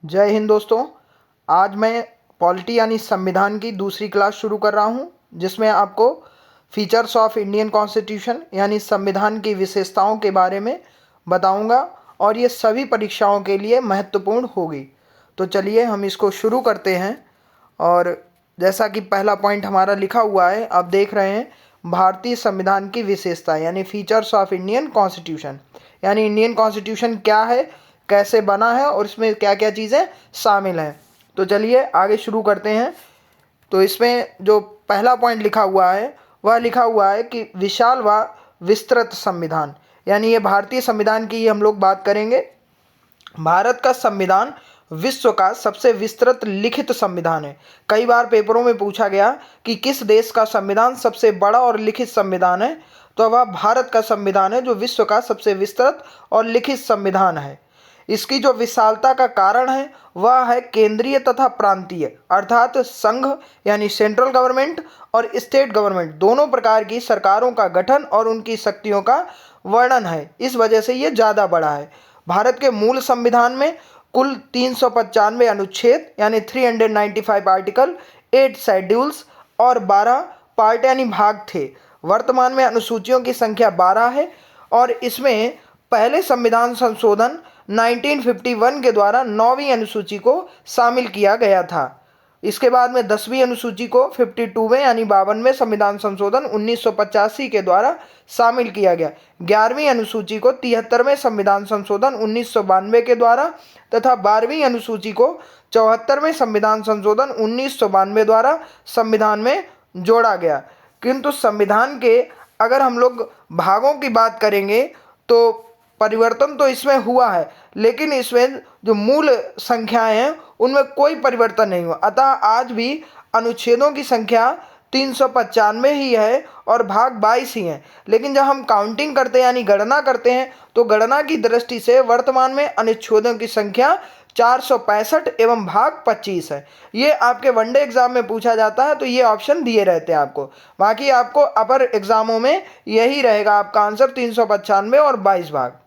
जय हिंद दोस्तों। आज मैं पॉलिटी यानी संविधान की दूसरी क्लास शुरू कर रहा हूं, जिसमें आपको फीचर्स ऑफ इंडियन कॉन्स्टिट्यूशन यानी संविधान की विशेषताओं के बारे में बताऊंगा और ये सभी परीक्षाओं के लिए महत्वपूर्ण होगी। तो चलिए हम इसको शुरू करते हैं। और जैसा कि पहला पॉइंट हमारा लिखा हुआ है, आप देख रहे हैं भारतीय संविधान की विशेषता यानी फीचर्स ऑफ इंडियन कॉन्स्टिट्यूशन। यानी इंडियन कॉन्स्टिट्यूशन क्या है, कैसे बना है और इसमें क्या क्या चीज़ें शामिल हैं। तो चलिए आगे शुरू करते हैं। तो इसमें जो पहला पॉइंट लिखा हुआ है वह लिखा हुआ है कि विशाल व विस्तृत संविधान। यानी ये भारतीय संविधान की हम लोग बात करेंगे। भारत का संविधान विश्व का सबसे विस्तृत लिखित संविधान है। कई बार पेपरों में पूछा गया कि किस देश का संविधान सबसे बड़ा और लिखित संविधान है, तो वह भारत का संविधान है जो विश्व का सबसे विस्तृत और लिखित संविधान है। इसकी जो विशालता का कारण है वह है केंद्रीय तथा प्रांतीय, अर्थात संघ यानी सेंट्रल गवर्नमेंट और स्टेट गवर्नमेंट दोनों प्रकार की सरकारों का गठन और उनकी शक्तियों का वर्णन है। इस वजह से ये ज़्यादा बड़ा है। भारत के मूल संविधान में कुल 395 अनुच्छेद यानी 395 आर्टिकल, 8 शेड्यूल्स और 12 पार्ट यानी भाग थे। वर्तमान में अनुसूचियों की संख्या 12 है और इसमें पहले संविधान संशोधन 1951 के द्वारा 9वीं अनुसूची को शामिल किया गया था। इसके बाद में 10वीं अनुसूची को 52वें यानी 52वें संविधान संशोधन 1985 के द्वारा शामिल किया गया। 11वीं अनुसूची को 73वें संविधान संशोधन 1992 के द्वारा तथा 12वीं अनुसूची को 74वें संविधान संशोधन 1992 द्वारा संविधान में जोड़ा गया। किंतु संविधान के अगर हम लोग भागों की बात करेंगे तो परिवर्तन तो इसमें हुआ है, लेकिन इसमें जो मूल संख्याएं हैं उनमें कोई परिवर्तन नहीं हुआ। अतः आज भी अनुच्छेदों की संख्या 395 ही है और भाग 22 ही हैं। लेकिन जब हम काउंटिंग करते हैं यानी गणना करते हैं तो गणना की दृष्टि से वर्तमान में अनुच्छेदों की संख्या 465 एवं भाग 25 है। ये आपके वनडे एग्जाम में पूछा जाता है, तो ये ऑप्शन दिए रहते हैं आपको। बाकी आपको अपर एग्जामों में यही रहेगा आपका आंसर, 395 और 22 भाग।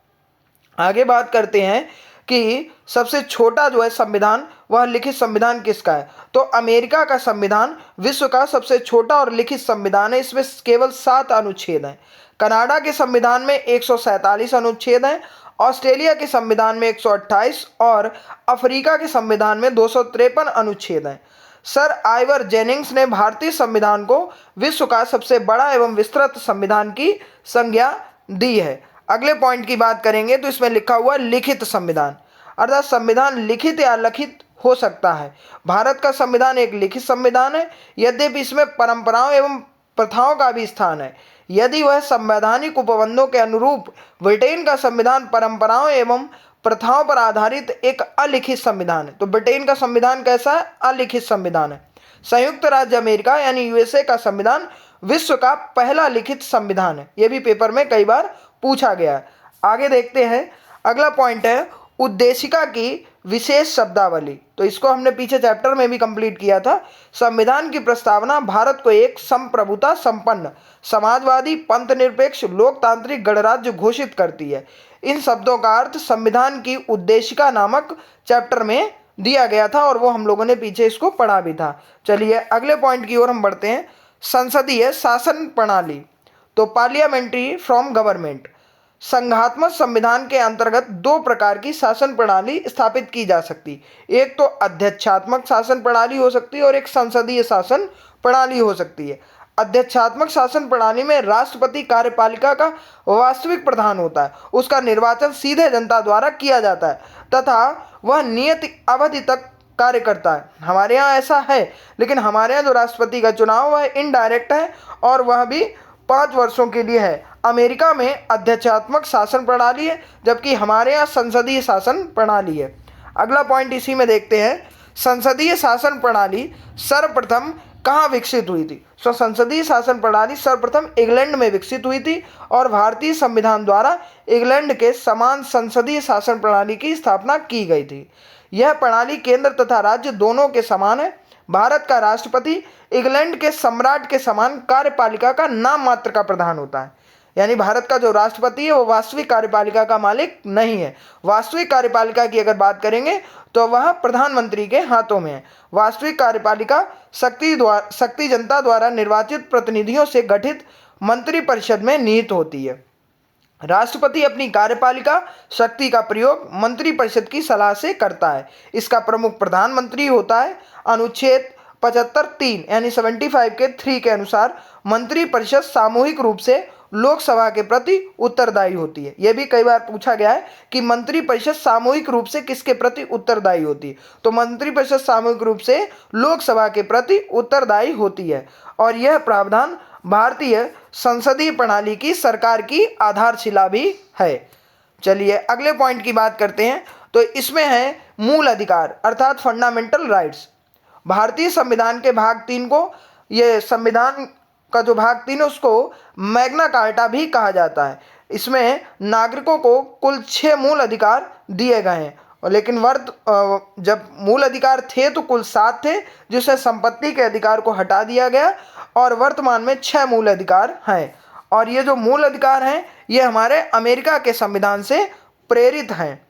आगे बात करते हैं कि सबसे छोटा जो है संविधान वह लिखित संविधान किसका है। तो अमेरिका का संविधान विश्व का सबसे छोटा और लिखित संविधान है। इसमें केवल 7 अनुच्छेद हैं। कनाडा के संविधान में 147 अनुच्छेद हैं। ऑस्ट्रेलिया के संविधान में 128 और अफ्रीका के संविधान में 253 अनुच्छेद हैं। सर आइवर जेनिंग्स ने भारतीय संविधान को विश्व का सबसे बड़ा एवं विस्तृत संविधान की संज्ञा दी है। अगले पॉइंट की बात करेंगे तो इसमें लिखा हुआ लिखित संविधान, अर्थात संविधान लिखित या लिखित हो सकता है। भारत का संविधान एक लिखित संविधान है, यद्यपि इसमें परंपराओं एवं प्रथाओं का भी स्थान है। यदि वह संवैधानिक उपबंधों के अनुरूप ब्रिटेन का संविधान परंपराओं एवं प्रथाओं पर आधारित एक अलिखित संविधान है। तो ब्रिटेन का संविधान कैसा है? अलिखित संविधान है। संयुक्त राज्य अमेरिका यानी यूएसए का संविधान विश्व का पहला लिखित संविधान है। यह भी पेपर में कई बार पूछा गया है। आगे देखते हैं। अगला पॉइंट है उद्देशिका की विशेष शब्दावली। तो इसको हमने पीछे चैप्टर में भी कंप्लीट किया था। संविधान की प्रस्तावना भारत को एक संप्रभुता संपन्न समाजवादी पंथ निरपेक्ष लोकतांत्रिक गणराज्य घोषित करती है। इन शब्दों का अर्थ संविधान की उद्देशिका नामक चैप्टर में दिया गया था और वो हम लोगों ने पीछे इसको पढ़ा भी था। चलिए अगले पॉइंट की ओर हम बढ़ते हैं। संसदीय शासन प्रणाली। तो पार्लियामेंट्री फ्रॉम गवर्नमेंट। संघात्मक संविधान के अंतर्गत 2 प्रकार की शासन प्रणाली स्थापित की जा सकती। एक तो अध्यक्षात्मक शासन प्रणाली हो सकती है और एक संसदीय शासन प्रणाली हो सकती है। अध्यक्षात्मक शासन प्रणाली में राष्ट्रपति कार्यपालिका का वास्तविक प्रधान होता है। उसका निर्वाचन सीधे जनता द्वारा किया जाता है तथा वह नियत अवधि तक कार्य करता है। हमारे यहाँ ऐसा है, लेकिन हमारे यहाँ जो राष्ट्रपति का चुनाव वह इनडायरेक्ट है और वह भी 5 वर्षों के लिए है। अमेरिका में अध्यक्षात्मक शासन प्रणाली है, जबकि हमारे यहाँ संसदीय शासन प्रणाली है। अगला पॉइंट इसी में देखते हैं। संसदीय शासन प्रणाली सर्वप्रथम कहाँ विकसित हुई थी? तो संसदीय शासन प्रणाली सर्वप्रथम इंग्लैंड में विकसित हुई थी और भारतीय संविधान द्वारा इंग्लैंड के समान संसदीय शासन प्रणाली की स्थापना की गई थी। यह प्रणाली केंद्र तथा राज्य दोनों के समान है। भारत का राष्ट्रपति इंग्लैंड के सम्राट के समान कार्यपालिका का नाम मात्र का प्रधान होता है। यानी भारत का जो राष्ट्रपति है वो वास्तविक कार्यपालिका का मालिक नहीं है। वास्तविक कार्यपालिका की अगर बात करेंगे तो वह प्रधानमंत्री के हाथों में है। वास्तविक कार्यपालिका शक्ति जनता द्वारा निर्वाचित प्रतिनिधियों से गठित मंत्रिपरिषद में निहित होती है। राष्ट्रपति अपनी कार्यपालिका शक्ति का प्रयोग मंत्रिपरिषद की सलाह से करता है। इसका प्रमुख प्रधानमंत्री होता है। अनुच्छेद 75(3) यानी 75 के 3 के अनुसार मंत्रिपरिषद सामूहिक रूप से लोकसभा के प्रति उत्तरदायी होती है। यह भी कई बार पूछा गया है कि मंत्रिपरिषद सामूहिक रूप से किसके प्रति उत्तरदायी होती है, तो मंत्रिपरिषद सामूहिक रूप से लोकसभा के प्रति उत्तरदायी होती है। और यह प्रावधान भारतीय संसदीय प्रणाली की सरकार की आधारशिला भी है। चलिए अगले पॉइंट की बात करते हैं। तो इसमें है मूल अधिकार अर्थात फंडामेंटल राइट्स। भारतीय संविधान के भाग 3 को, ये संविधान का जो भाग 3 है उसको मैग्ना कार्टा भी कहा जाता है। इसमें नागरिकों को कुल 6 मूल अधिकार दिए गए हैं, और लेकिन जब मूल अधिकार थे तो कुल 7 थे, जिससे संपत्ति के अधिकार को हटा दिया गया और वर्तमान में 6 मूल अधिकार हैं। और ये जो मूल अधिकार हैं ये हमारे अमेरिका के संविधान से प्रेरित हैं।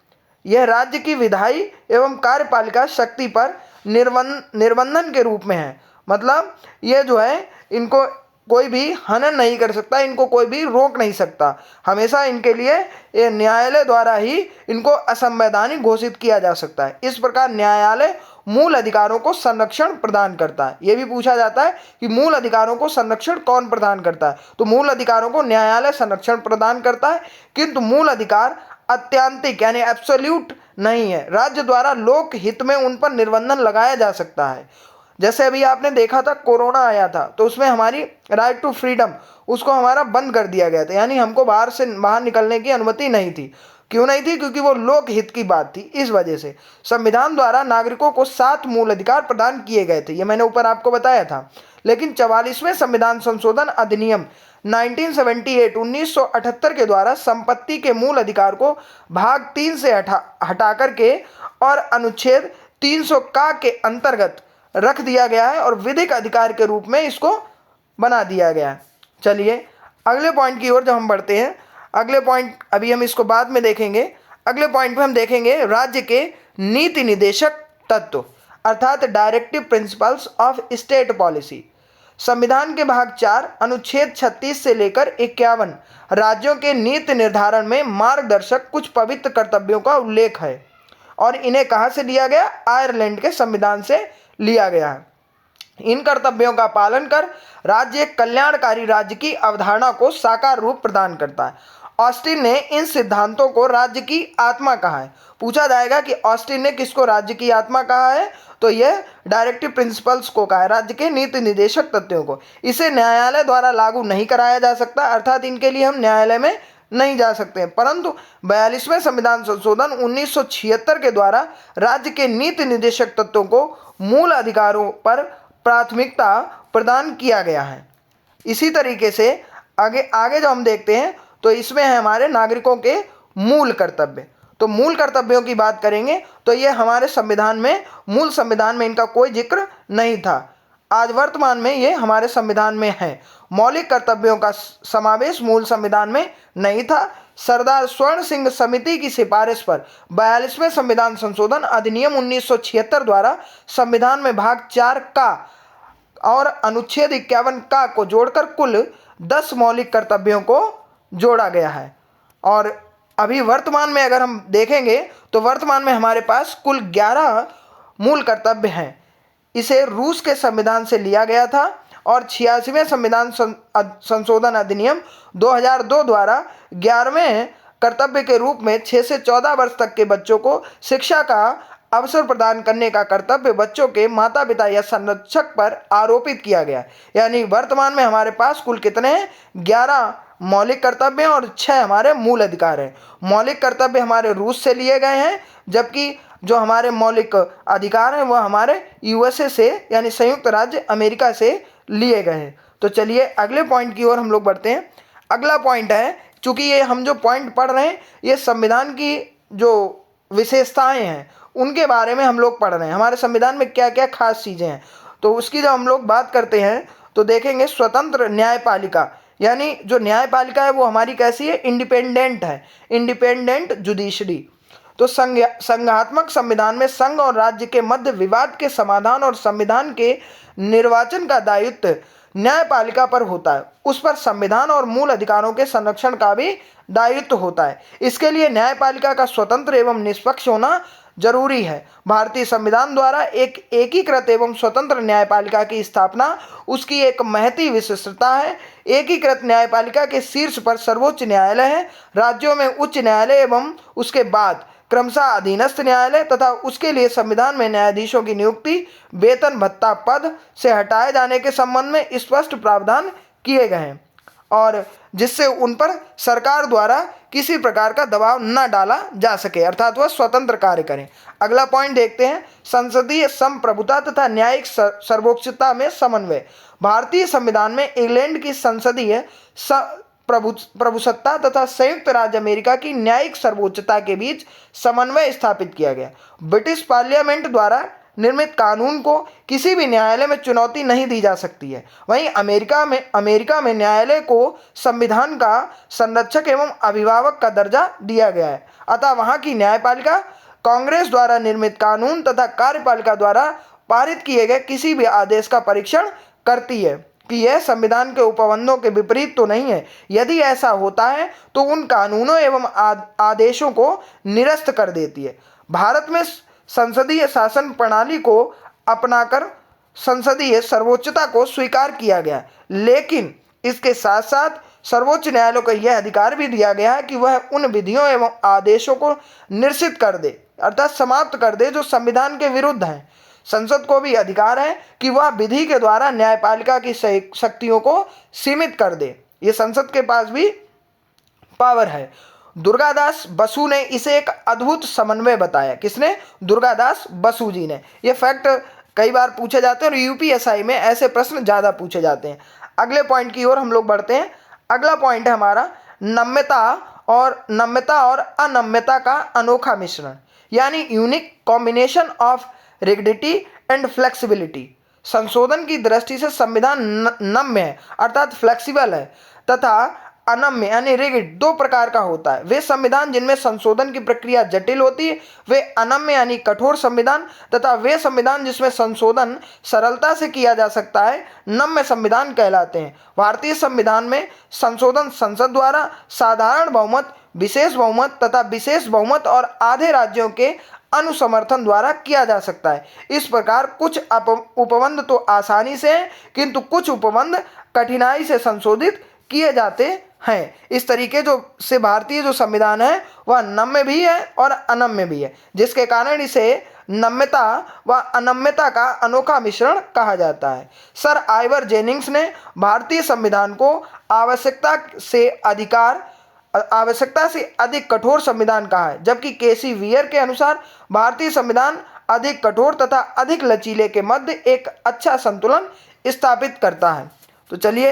यह राज्य की विधायी एवं कार्यपालिका शक्ति पर निर्बंधन के रूप में है। मतलब ये जो है इनको कोई भी हनन नहीं कर सकता, इनको कोई भी रोक नहीं सकता। हमेशा इनके लिए ये न्यायालय द्वारा ही इनको असंवैधानिक घोषित किया जा सकता है। इस प्रकार न्यायालय मूल अधिकारों को संरक्षण प्रदान करता है। ये भी पूछा जाता है कि मूल अधिकारों को संरक्षण कौन प्रदान करता है, तो मूल अधिकारों को न्यायालय संरक्षण प्रदान करता है। किंतु मूल अधिकार अत्यंतिक यानी एब्सोल्यूट नहीं है। राज्य द्वारा लोक हित में उन पर निर्बंधन लगाया जा सकता है। जैसे अभी आपने देखा था कोरोना आया था, तो उसमें हमारी राइट टू फ्रीडम उसको हमारा बंद कर दिया गया था, यानी हमको बाहर निकलने की अनुमति नहीं थी। क्यों नहीं थी? क्योंकि वो लोक हित की बात थी। इस वजह से संविधान द्वारा नागरिकों को 7 मूल अधिकार प्रदान किए गए थे, ये मैंने ऊपर आपको बताया था। लेकिन 44वें संविधान संशोधन अधिनियम 1978 के द्वारा संपत्ति के मूल अधिकार को भाग 3 से हटा करके और अनुच्छेद 300 का के अंतर्गत रख दिया गया है और विधिक अधिकार के रूप में इसको बना दिया गया है। चलिए अगले पॉइंट की ओर जब हम बढ़ते हैं, अगले पॉइंट अभी हम इसको बाद में देखेंगे। अगले पॉइंट में हम देखेंगे राज्य के नीति निदेशक तत्व अर्थात directive principles of state policy. संविधान के भाग 4 अनुच्छेद 36 से लेकर 51 राज्यों के नीति निर्धारण में मार्गदर्शक कुछ पवित्र कर्तव्यों का उल्लेख है और इन्हें कहाँ से लिया गया? आयरलैंड के संविधान से लिया गया है। इन कर्तव्यों का पालन कर राज्य एक कल्याणकारी राज्य की अवधारणा को साकार रूप प्रदान करता है। ऑस्टिन ने इन सिद्धांतों को राज्य की आत्मा कहा है। पूछा जाएगा कि ऑस्टिन ने किसको राज्य की आत्मा कहा है, तो यह डायरेक्टिव प्रिंसिपल्स को कहा है, राज्य के नीति निदेशक तत्वों को। इसे न्यायालय द्वारा लागू नहीं कराया जा सकता, अर्थात इनके लिए हम न्यायालय में नहीं जा सकते हैं। परंतु 42वें संविधान संशोधन 1976 के द्वारा राज्य के नीति निदेशक तत्वों को मूल अधिकारों पर प्राथमिकता प्रदान किया गया है। इसी तरीके से आगे जो हम देखते हैं तो इसमें है हमारे नागरिकों के मूल कर्तव्य। तो मूल कर्तव्यों की बात करेंगे तो ये हमारे संविधान में, मूल संविधान में इनका कोई जिक्र नहीं था। आज वर्तमान में ये हमारे संविधान में है। मौलिक कर्तव्यों का समावेश मूल संविधान में नहीं था। सरदार स्वर्ण सिंह समिति की सिफारिश पर 42वें संविधान संशोधन अधिनियम 1976 द्वारा संविधान में भाग 4 का और अनुच्छेद 51 का को जोड़कर कुल 10 मौलिक कर्तव्यों को जोड़ा गया है। और अभी वर्तमान में अगर हम देखेंगे तो वर्तमान में हमारे पास कुल 11 मूल कर्तव्य हैं। इसे रूस के संविधान से लिया गया था और 86वें संविधान संशोधन अधिनियम 2002 द्वारा 11वें कर्तव्य के रूप में 6 से 14 वर्ष तक के बच्चों को शिक्षा का अवसर प्रदान करने का कर्तव्य बच्चों के माता पिता या संरक्षक पर आरोपित किया गया। यानी वर्तमान में हमारे पास कुल कितने हैं? 11 मौलिक कर्तव्य हैं और 6 हमारे मूल अधिकार हैं। मौलिक कर्तव्य हमारे रूस से लिए गए हैं, जबकि जो हमारे मौलिक अधिकार हैं वह हमारे यूएसए से यानी संयुक्त राज्य अमेरिका से लिए गए हैं। तो चलिए अगले पॉइंट की ओर हम लोग बढ़ते हैं। अगला पॉइंट है, चूँकि ये हम जो पॉइंट पढ़ रहे हैं ये संविधान की जो विशेषताएं हैं उनके बारे में हम लोग पढ़ रहे हैं, हमारे संविधान में क्या क्या खास चीज़ें हैं। तो उसकी जब हम लोग बात करते हैं तो देखेंगे स्वतंत्र न्यायपालिका यानी जो न्यायपालिका है वो हमारी कैसी है, इंडिपेंडेंट है, इंडिपेंडेंट जुडिशरी। तो संघात्मक संविधान में संघ और राज्य के मध्य विवाद के समाधान और संविधान के निर्वाचन का दायित्व न्यायपालिका पर होता है। उस पर संविधान और मूल अधिकारों के संरक्षण का भी दायित्व होता है। इसके लिए न्यायपालिका का स्वतंत्र एवं निष्पक्ष होना जरूरी है। भारतीय संविधान द्वारा एक एकीकृत एवं स्वतंत्र न्यायपालिका की स्थापना उसकी एक महती विशिष्टता है। एकीकृत न्यायपालिका के शीर्ष पर सर्वोच्च न्यायालय है, राज्यों में उच्च न्यायालय एवं उसके बाद क्रमशः अधीनस्थ न्यायालय तथा उसके लिए संविधान में न्यायाधीशों की नियुक्ति, वेतन भत्ता पद से हटाए जाने के संबंध में स्पष्ट प्रावधान किए गए हैं और जिससे उन पर सरकार द्वारा किसी प्रकार का दबाव न डाला जा सके, अर्थात वह स्वतंत्र कार्य करें। अगला पॉइंट देखते हैं, संसदीय संप्रभुता तथा न्यायिक सर्वोच्चता में समन्वय। भारतीय संविधान में इंग्लैंड की संसदीय प्रभुसत्ता तथा संयुक्त राज्य अमेरिका की न्यायिक सर्वोच्चता के बीच समन्वय स्थापित किया गया। ब्रिटिश पार्लियामेंट द्वारा निर्मित कानून को किसी भी न्यायालय में चुनौती नहीं दी जा सकती है। वहीं अमेरिका में न्यायालय को संविधान का संरक्षक एवं अभिभावक का दर्जा दिया गया है। अतः वहां की न्यायपालिका कांग्रेस द्वारा निर्मित कानून तथा कार्यपालिका द्वारा पारित किए गए किसी भी आदेश का परीक्षण करती है कि यह संविधान के उपबंधों के विपरीत तो नहीं है। यदि ऐसा होता है तो उन कानूनों एवं आदेशों को निरस्त कर देती है। भारत में संसदीय शासन प्रणाली को अपनाकर संसदीय सर्वोच्चता को स्वीकार किया गया, लेकिन इसके साथ साथ सर्वोच्च न्यायालय को यह अधिकार भी दिया गया है कि वह उन विधियों एवं आदेशों को निरसित कर दे, अर्थात समाप्त कर दे, जो संविधान के विरुद्ध हैं। संसद को भी अधिकार है कि वह विधि के द्वारा न्यायपालिका की शक्तियों को सीमित कर दे। ये संसद के पास भी पावर है। दुर्गादास बसु ने इसे एक अद्भुत समन्वय बताया। किसने? दुर्गादास बसु जी ने। ये फैक्ट कई बार पूछे जाते हैं और यूपीएसआई में ऐसे प्रश्न ज़्यादा पूछे जाते हैं। अगले पॉइंट की ओर हम लोग बढ़ते हैं। अगला पॉइंट है हमारा नम्यता और अनम्यता का अनोखा मिश्रण, यानी unique combination of rigidity and flexibility. संशोधन की दृष्टि से संविधान नम्य है, अर्थात फ्लेक्सिबल है, तथा अनम्य यानी रिगिड दो प्रकार का होता है। वे संविधान जिनमें संशोधन की प्रक्रिया जटिल होती है वे अनम्य यानी कठोर संविधान, तथा वे संविधान जिसमें संशोधन सरलता से किया जा सकता है नम्य संविधान कहलाते हैं। भारतीय संविधान में संशोधन संसद द्वारा साधारण बहुमत, विशेष बहुमत तथा विशेष बहुमत और आधे राज्यों के अनुसमर्थन द्वारा किया जा सकता है। इस प्रकार कुछ उपबंध तो आसानी से हैं, किंतु कुछ उपबंध कठिनाई से संशोधित किए जाते हैं। इस तरीके से भारतीय जो संविधान है वह नम्य भी है और अनम्य भी है, जिसके कारण इसे नम्यता व अनम्यता का अनोखा मिश्रण कहा जाता है। सर आइवर जेनिंग्स ने भारतीय संविधान को आवश्यकता से अधिक कठोर संविधान कहा है, जबकि केसी वियर के अनुसार भारतीय संविधान अधिक कठोर तथा अधिक लचीले के मध्य एक अच्छा संतुलन स्थापित करता है। तो चलिए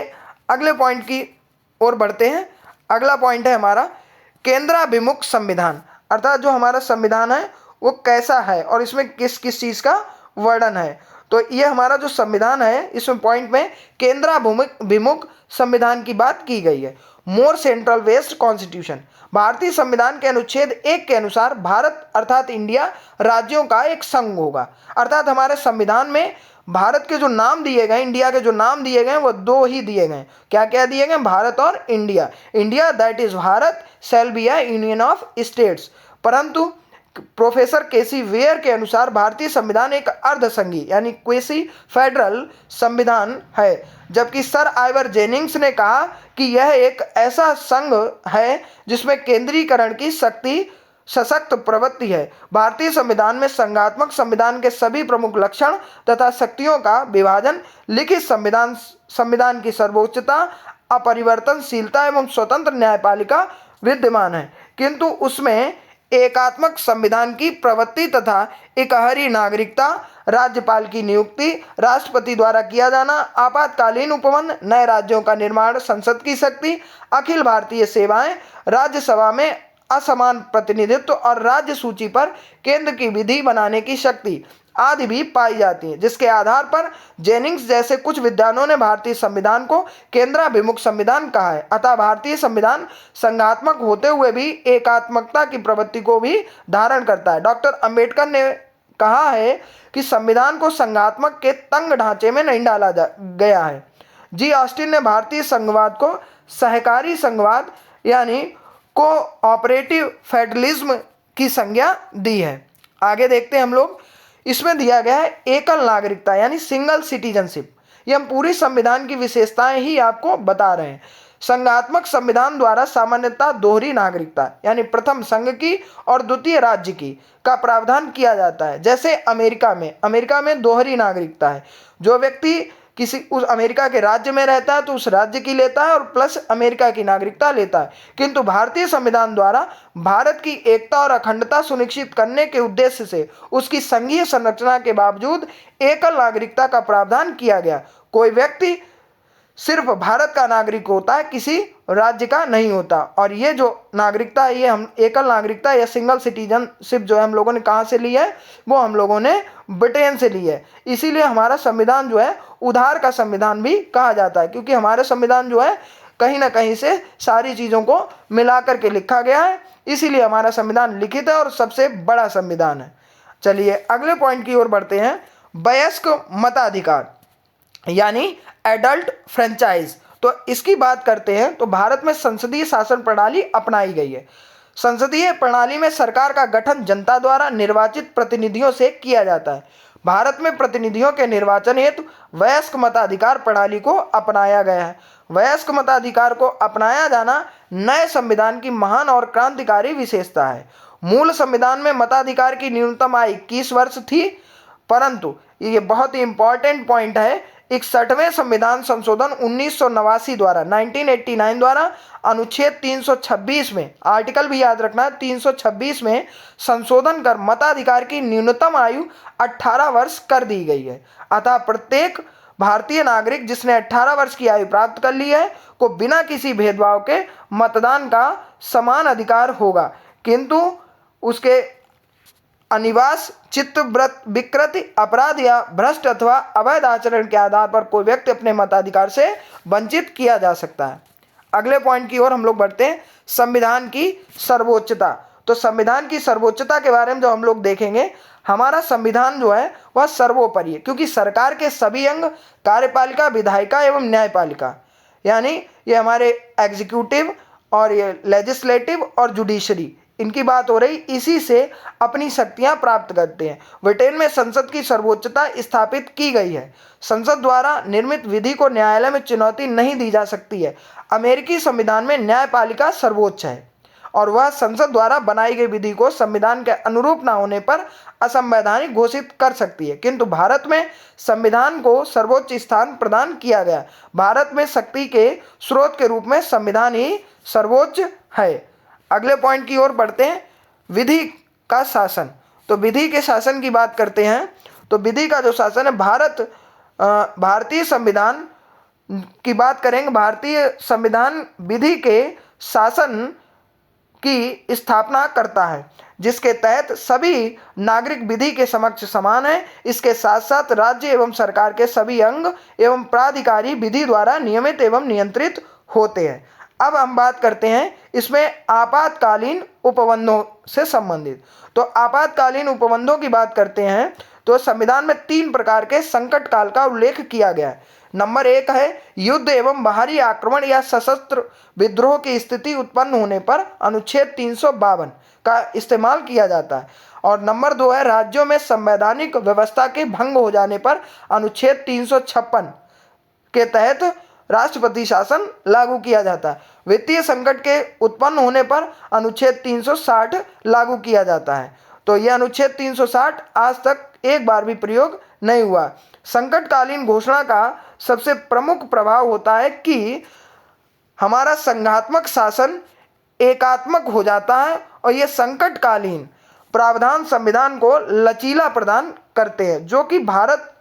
अगले पॉइंट की ओर बढ़ते हैं। अगला पॉइंट है हमारा केंद्राभिमुख संविधान, अर्थात जो हमारा संविधान है वो कैसा है और इसमें किस किस चीज़ का वर्णन है। तो ये हमारा जो संविधान है इसमें पॉइंट में केंद्राभिमुख संविधान की बात की गई है। मोर सेंट्रल वेस्ट कॉन्स्टिट्यूशन। भारतीय संविधान के अनुच्छेद 1 के अनुसार भारत अर्थात इंडिया राज्यों का एक संघ होगा, अर्थात हमारे संविधान में भारत के जो नाम दिए गए, इंडिया के जो नाम दिए गए वो दो ही दिए गए। क्या क्या दिए गए? भारत और India. India that is Bharat shall be a union of states. परंतु प्रोफेसर केसी वेयर के अनुसार भारतीय संविधान एक अर्धसंघी यानी क्वेसी फेडरल संविधान है, जबकि सर आइवर जेनिंग्स ने कहा कि यह एक ऐसा संघ है जिसमें केंद्रीकरण की शक्ति सशक्त प्रवृत्ति है। भारतीय संविधान में संघात्मक संविधान के सभी प्रमुख लक्षण तथा शक्तियों का विभाजन, लिखित संविधान की सर्वोच्चता, अपरिवर्तनशीलता एवं स्वतंत्र न्यायपालिका विद्यमान है, किंतु उसमें एकात्मक संविधान की प्रवृत्ति तथा एकहरी नागरिकता, राज्यपाल की नियुक्ति, राष्ट्रपति द्वारा किया जाना, आपातकालीन उपबंध, नए राज्यों का निर्माण, संसद की शक्ति, अखिल भारतीय सेवाएं, राज्यसभा में असमान प्रतिनिधित्व और राज्य सूची पर केंद्र की विधि बनाने की शक्ति, आदि भी पाई जाती हैं, जिसके आधार पर जेनिंग्स जैसे कुछ विद्वानों ने भारतीय संविधान को केंद्राभिमुख संविधान कहा है। अतः भारतीय संविधान संघात्मक होते हुए भी एकात्मकता की प्रवृत्ति को भी धारण करता है। डॉक्टर अंबेडकर ने कहा है कि संविधान को संघात्मक के तंग ढांचे में नहीं डाला गया है। जी ऑस्टिन ने भारतीय संघवाद को सहकारी संघवाद यानी कोऑपरेटिव फेडरलिज्म की संज्ञा दी है। आगे देखते हैं हम लोग। इसमें दिया गया है एकल नागरिकता यानी सिंगल सिटीजनशिप। ये हम पूरी संविधान की विशेषताएं ही आपको बता रहे हैं। संघात्मक संविधान द्वारा सामान्यतः दोहरी नागरिकता यानी प्रथम संघ की और द्वितीय राज्य की का प्रावधान किया जाता है। जैसे अमेरिका में दोहरी नागरिकता है। जो व्यक्ति किसी उस अमेरिका के राज्य में रहता है तो उस राज्य की लेता है और प्लस अमेरिका की नागरिकता लेता है। किंतु भारतीय संविधान द्वारा भारत की एकता और अखंडता सुनिश्चित करने के उद्देश्य से उसकी संघीय संरचना के बावजूद एकल नागरिकता का प्रावधान किया गया। कोई व्यक्ति सिर्फ भारत का नागरिक होता है, किसी राज्य का नहीं होता। और ये जो नागरिकता है, ये हम एकल नागरिकता या सिंगल सिटीजनशिप जो है हम लोगों ने कहाँ से ली है, वो हम लोगों ने ब्रिटेन से ली है। इसीलिए हमारा संविधान जो है उधार का संविधान भी कहा जाता है, क्योंकि हमारा संविधान जो है कहीं ना कहीं से सारी चीज़ों को मिला करके लिखा गया है। इसीलिए हमारा संविधान लिखित है और सबसे बड़ा संविधान है। चलिए अगले पॉइंट की ओर बढ़ते हैं। वयस्क मताधिकार यानी एडल्ट फ्रेंचाइज। तो इसकी बात करते हैं तो भारत में संसदीय शासन प्रणाली अपनाई गई है। संसदीय प्रणाली में सरकार का गठन जनता द्वारा निर्वाचित प्रतिनिधियों से किया जाता है। भारत में प्रतिनिधियों के निर्वाचन हेतु वयस्क मताधिकार प्रणाली को अपनाया गया है। वयस्क मताधिकार को अपनाया जाना नए संविधान की महान और क्रांतिकारी विशेषता है। मूल संविधान में मताधिकार की न्यूनतम आयु 21 वर्ष थी, परंतु ये बहुत ही इंपॉर्टेंट पॉइंट है, 61वें संविधान संशोधन 1989 द्वारा 1989 द्वारा अनुच्छेद 326 में, आर्टिकल भी याद रखना, 326 में संशोधन कर मताधिकार की न्यूनतम आयु 18 वर्ष कर दी गई है। अतः प्रत्येक भारतीय नागरिक जिसने 18 वर्ष की आयु प्राप्त कर ली है को बिना किसी भेदभाव के मतदान का समान अधिकार होगा। किंतु उसके अनिवास, चित्त विकृति, अपराध या भ्रष्ट अथवा अवैध आचरण के आधार पर कोई व्यक्ति अपने मताधिकार से वंचित किया जा सकता है। अगले पॉइंट की ओर हम लोग बढ़ते हैं। संविधान की सर्वोच्चता। तो संविधान की सर्वोच्चता के बारे में जो हम लोग देखेंगे, हमारा संविधान जो है वह सर्वोपरि है, क्योंकि सरकार के सभी अंग कार्यपालिका, विधायिका एवं न्यायपालिका यानी ये हमारे एग्जीक्यूटिव और ये लेजिस्लेटिव और जुडिशरी, इनकी बात हो रही, इसी से अपनी शक्तियां प्राप्त करते हैं। ब्रिटेन में संसद की सर्वोच्चता स्थापित की गई है। संसद द्वारा निर्मित विधि को न्यायालय में चुनौती नहीं दी जा सकती है। अमेरिकी संविधान में न्यायपालिका सर्वोच्च है और वह संसद द्वारा बनाई गई विधि को संविधान के अनुरूप न होने पर असंवैधानिक घोषित कर सकती है। किंतु भारत में संविधान को सर्वोच्च स्थान प्रदान किया गया। भारत में शक्ति के स्रोत के रूप में संविधान ही सर्वोच्च है। अगले पॉइंट की ओर बढ़ते हैं। विधि का शासन। तो विधि के शासन की बात करते हैं तो विधि का जो शासन है, भारतीय संविधान की बात करेंगे। भारतीय संविधान विधि के शासन की स्थापना करता है, जिसके तहत सभी नागरिक विधि के समक्ष समान हैं। इसके साथ साथ राज्य एवं सरकार के सभी अंग एवं प्राधिकारी विधि द्वारा नियमित एवं नियंत्रित होते हैं। अब हम बात करते हैं इसमें आपातकालीन उपबंधों से संबंधित। तो आपातकालीन उपबंधों की बात करते हैं तो संविधान में 3 प्रकार के संकट काल का उल्लेख किया गया है। नंबर 1 है युद्ध एवं बाहरी आक्रमण या सशस्त्र विद्रोह की स्थिति उत्पन्न होने पर अनुच्छेद 352 का इस्तेमाल किया जाता है। और नंबर 2 है राज्यों में संवैधानिक व्यवस्था के भंग हो जाने पर अनुच्छेद 356 के तहत राष्ट्रपति शासन लागू किया जाता है। वित्तीय संकट के उत्पन्न होने पर अनुच्छेद 360 लागू किया जाता है। तो यह अनुच्छेद 360 आज तक एक बार भी प्रयोग नहीं हुआ। संकटकालीन घोषणा का सबसे प्रमुख प्रभाव होता है कि हमारा संघात्मक शासन एकात्मक हो जाता है और ये संकटकालीन प्रावधान संविधान को लचीला प्रदान करते हैं, जो कि भारत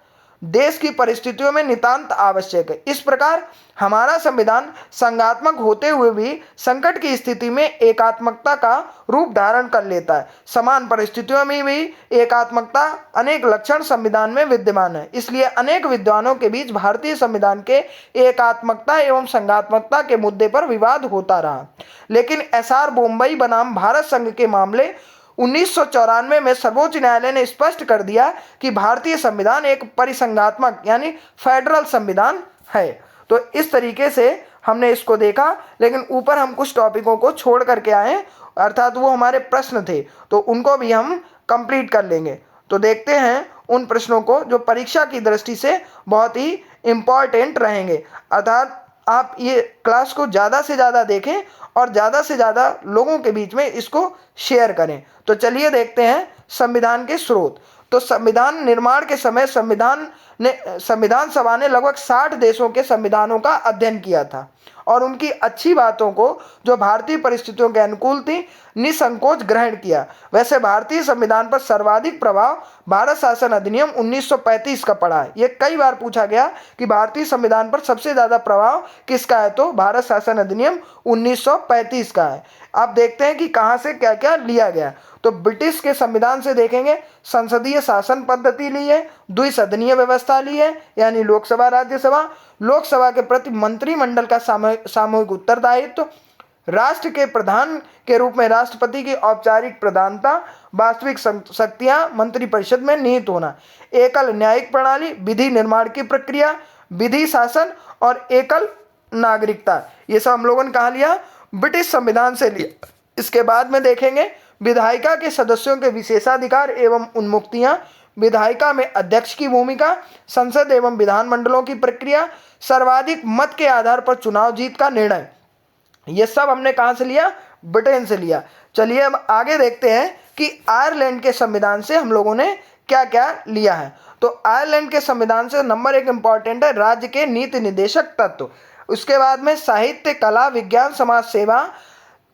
देश की परिस्थितियों में नितांत आवश्यक है। इस प्रकार हमारा संविधान संघात्मक होते हुए भी संकट की स्थिति में एकात्मकता का रूप धारण कर लेता है। समान परिस्थितियों में भी एकात्मकता अनेक लक्षण संविधान में विद्यमान है। इसलिए अनेक विद्वानों के बीच भारतीय संविधान के एकात्मकता एवं संघात्मकता के मुद्दे पर विवाद होता रहा। लेकिन एसआर बोम्बई बनाम भारत संघ के मामले 1994 में सर्वोच्च न्यायालय ने स्पष्ट कर दिया कि भारतीय संविधान एक परिसंघात्मक यानी फेडरल संविधान है। तो इस तरीके से हमने इसको देखा, लेकिन ऊपर हम कुछ टॉपिकों को छोड़ करके आए, अर्थात वो हमारे प्रश्न थे, तो उनको भी हम कंप्लीट कर लेंगे। तो देखते हैं उन प्रश्नों को जो परीक्षा की दृष्टि से बहुत ही इम्पॉर्टेंट रहेंगे। अर्थात आप ये क्लास को ज़्यादा से ज़्यादा देखें और ज़्यादा से ज़्यादा लोगों के बीच में इसको शेयर करें। तो चलिए देखते हैं संविधान के स्रोत। तो संविधान निर्माण के समय संविधान सभा ने लगभग 60 देशों के संविधानों का अध्ययन किया था और उनकी अच्छी बातों को जो भारतीय परिस्थितियों के अनुकूल थी निसंकोच ग्रहण किया। वैसे भारतीय संविधान पर सर्वाधिक प्रभाव भारत शासन अधिनियम 1935 का पड़ा है। ये कई बार पूछा गया कि भारतीय संविधान पर सबसे ज़्यादा प्रभाव किसका है, तो भारत शासन अधिनियम 1935 का है। आप देखते हैं कि कहाँ से क्या क्या लिया गया। तो ब्रिटिश के संविधान से देखेंगे संसदीय शासन पद्धति ली है, द्विसदनीय व्यवस्था ली है यानी लोकसभा राज्यसभा, लोकसभा के प्रति मंत्रिमंडल का सामूहिक उत्तरदायित्व, राष्ट्र के प्रधान के रूप में राष्ट्रपति की औपचारिक प्रधानता, वास्तविक शक्तियां मंत्रिपरिषद में निहित होना, एकल न्यायिक प्रणाली, विधि निर्माण की प्रक्रिया, विधि शासन और एकल नागरिकता। ये सब हम लोगों ने कहा लिया, ब्रिटिश संविधान से लिया। इसके बाद में देखेंगे विधायिका के सदस्यों के विशेषाधिकार एवं उन्मुक्तियां, विधायिका में अध्यक्ष की भूमिका, संसद एवं विधानमंडलों की प्रक्रिया, सर्वाधिक मत के आधार पर चुनाव जीत का निर्णय। ये सब हमने कहाँ से लिया, ब्रिटेन से लिया। चलिए अब आगे देखते हैं कि आयरलैंड के संविधान से हम लोगों ने क्या क्या लिया है। तो आयरलैंड के संविधान से नंबर 1 इंपॉर्टेंट है राज्य के नीति निर्देशक तत्व। उसके बाद में साहित्य, कला, विज्ञान, समाज सेवा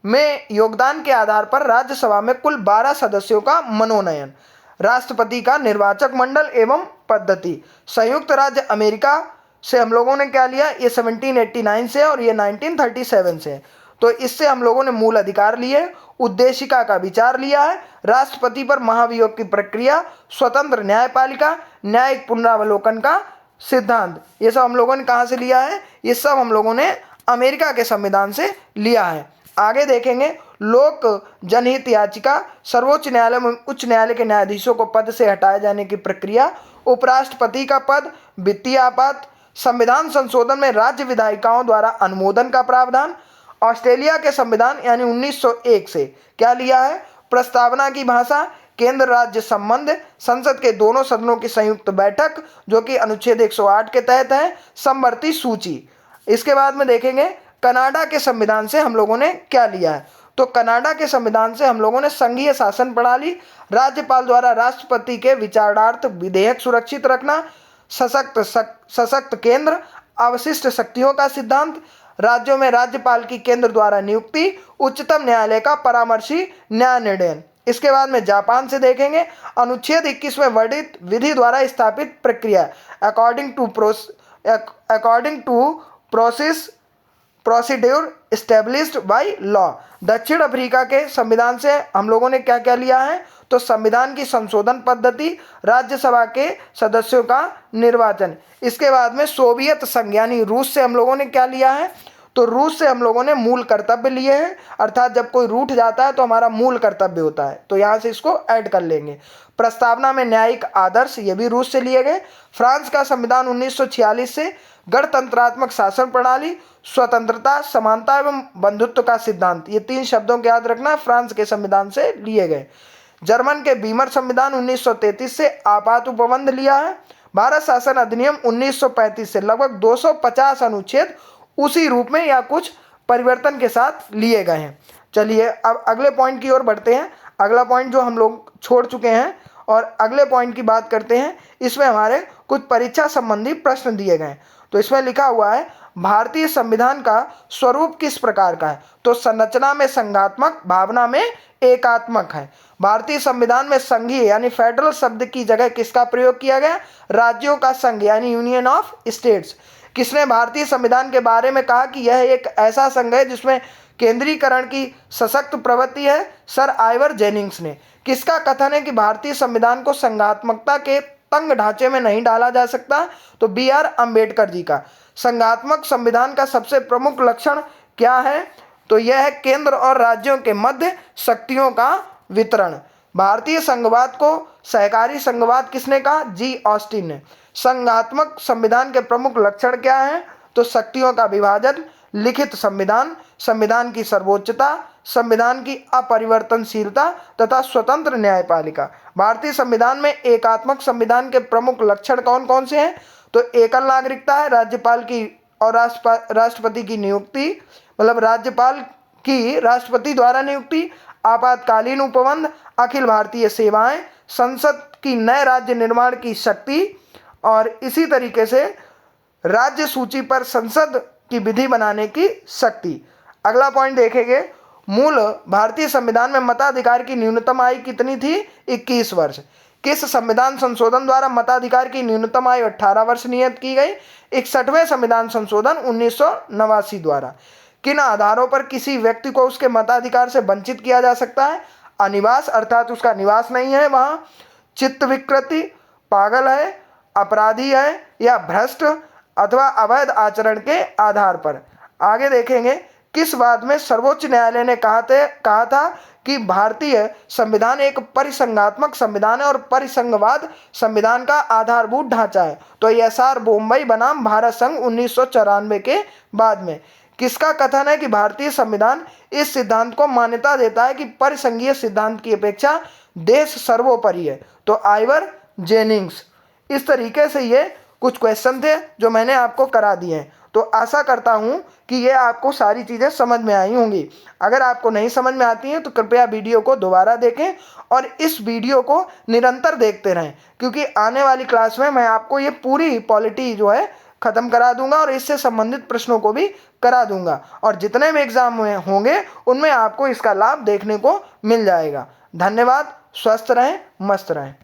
में योगदान के आधार पर राज्यसभा में कुल 12 सदस्यों का मनोनयन, राष्ट्रपति का निर्वाचक मंडल एवं पद्धति। संयुक्त राज्य अमेरिका से हम लोगों ने क्या लिया, ये 1789 से और ये 1937 से। तो इससे हम लोगों ने मूल अधिकार लिए, उद्देशिका का विचार लिया है, राष्ट्रपति पर महाभियोग की प्रक्रिया, स्वतंत्र न्यायपालिका, न्यायिक पुनरावलोकन का सिद्धांत। ये सब हम लोगों ने कहाँ से लिया है, ये सब हम लोगों ने अमेरिका के संविधान से लिया है। आगे देखेंगे लोक जनहित याचिका, सर्वोच्च न्यायालय में उच्च न्यायालय के न्यायाधीशों को पद से हटाए जाने की प्रक्रिया, उपराष्ट्रपति का पद, वित्तीय आपात, संविधान संशोधन में राज्य विधायिकाओं द्वारा अनुमोदन का प्रावधान। ऑस्ट्रेलिया के संविधान यानी 1901 से क्या लिया है, प्रस्तावना की भाषा, केंद्र राज्य संबंध, संसद के दोनों सदनों की संयुक्त बैठक जो कि अनुच्छेद 108 के तहत है, समवर्ती सूची। इसके बाद में देखेंगे कनाडा के संविधान से हम लोगों ने क्या लिया है। तो कनाडा के संविधान से हम लोगों ने संघीय शासन प्रणाली, राज्यपाल द्वारा राष्ट्रपति के विचारार्थ विधेयक सुरक्षित रखना, सशक्त केंद्र, अवशिष्ट शक्तियों का सिद्धांत, राज्यों में राज्यपाल की केंद्र द्वारा नियुक्ति, उच्चतम न्यायालय का परामर्शी न्याय निर्णय। इसके बाद में जापान से देखेंगे अनुच्छेद 21 में वर्णित विधि द्वारा स्थापित प्रक्रिया, according to procedure established by law. दक्षिण अफ्रीका के संविधान से हम लोगों ने क्या क्या लिया है, तो संविधान की संशोधन पद्धति, राज्यसभा के सदस्यों का निर्वाचन। इसके बाद में सोवियत संघ यानी रूस से हम लोगों ने क्या लिया है, तो रूस से हम लोगों ने मूल कर्तव्य लिए हैं, अर्थात जब कोई रूठ जाता है तो हमारा मूल कर्तव्य होता है, तो यहाँ से इसको ऐड कर लेंगे। प्रस्तावना में न्यायिक आदर्श, ये भी रूस से लिए गए। फ्रांस का संविधान 1946 से गणतंत्रात्मक शासन प्रणाली, स्वतंत्रता, समानता एवं बंधुत्व का सिद्धांत, ये 3 शब्दों को याद रखना, फ्रांस के संविधान से लिए गए। जर्मन के बीमर संविधान 1933 से आपात उपबंध लिया है। भारत शासन अधिनियम 1935 से लगभग 250 अनुच्छेद उसी रूप में या कुछ परिवर्तन के साथ लिए गए हैं। चलिए अब अगले पॉइंट की ओर बढ़ते हैं। अगला पॉइंट जो हम लोग छोड़ चुके हैं और अगले पॉइंट की बात करते हैं, इसमें हमारे कुछ परीक्षा संबंधी प्रश्न दिए गए हैं। तो इसमें लिखा हुआ है भारतीय संविधान का स्वरूप किस प्रकार का है, तो संरचना में संघात्मक, भावना में एकात्मक है। भारतीय संविधान में संघीय यानी फेडरल शब्द की जगह किसका प्रयोग किया गया, राज्यों का संघ यानी यूनियन ऑफ स्टेट्स। किसने भारतीय संविधान के बारे में कहा कि यह एक ऐसा संघ है जिसमें केंद्रीकरण की सशक्त प्रवृत्ति है, सर आइवर जेनिंग्स ने। किसका कथन है कि भारतीय संविधान को संघात्मकता के तंग ढांचे में नहीं डाला जा सकता, तो बी आर अम्बेडकर जी का। संघात्मक संविधान का सबसे प्रमुख लक्षण क्या है, तो यह है केंद्र और राज्यों के मध्य शक्तियों का वितरण। भारतीय संघवाद को सहकारी संघवाद किसने कहा, जी ऑस्टिन ने। संघात्मक संविधान के प्रमुख लक्षण क्या हैं, तो शक्तियों का विभाजन, लिखित संविधान, संविधान की सर्वोच्चता, संविधान की अपरिवर्तनशीलता तथा स्वतंत्र न्यायपालिका। भारतीय संविधान में एकात्मक संविधान के प्रमुख लक्षण कौन कौन से हैं, तो एकल नागरिकता है, राज्यपाल की और राष्ट्रपति की नियुक्ति, मतलब राज्यपाल की राष्ट्रपति द्वारा नियुक्ति, आपातकालीन उपबंध, अखिल भारतीय सेवाएं, संसद की नए राज्य निर्माण की शक्ति, और इसी तरीके से राज्य सूची पर संसद की विधि बनाने की शक्ति। अगला पॉइंट देखेंगे, मूल भारतीय संविधान में मताधिकार की न्यूनतम आयु कितनी थी, 21 वर्ष। किस संविधान संशोधन द्वारा मताधिकार की न्यूनतम आयु 18 वर्ष नियत की गई, 61वें संविधान संशोधन 1989 द्वारा। किन आधारों पर किसी व्यक्ति को उसके मताधिकार से वंचित किया जा सकता है, अनिवास अर्थात उसका निवास नहीं है वहाँ, चित्त विकृति, पागल है, अपराधी है, या भ्रष्ट अथवा अवैध आचरण के आधार पर। आगे देखेंगे, किस बात में सर्वोच्च न्यायालय ने कहा था कि भारतीय संविधान एक परिसंघात्मक संविधान है और परिसंघवाद संविधान का आधारभूत ढांचा है, तो एस.आर. बोम्बई बनाम भारत संघ 1994 के बाद में। किसका कथन है कि भारतीय संविधान इस सिद्धांत को मान्यता देता है कि परिसंघीय सिद्धांत की अपेक्षा देश सर्वोपरि है, तो आइवर जेनिंग्स। इस तरीके से ये कुछ क्वेश्चन थे जो मैंने आपको करा दिए हैं, तो आशा करता हूँ कि ये आपको सारी चीज़ें समझ में आई होंगी। अगर आपको नहीं समझ में आती हैं तो कृपया वीडियो को दोबारा देखें और इस वीडियो को निरंतर देखते रहें, क्योंकि आने वाली क्लास में मैं आपको ये पूरी पॉलिटी जो है ख़त्म करा दूंगा और इससे संबंधित प्रश्नों को भी करा दूंगा, और जितने भी एग्जाम में होंगे उनमें आपको इसका लाभ देखने को मिल जाएगा। धन्यवाद, स्वस्थ रहें, मस्त रहें।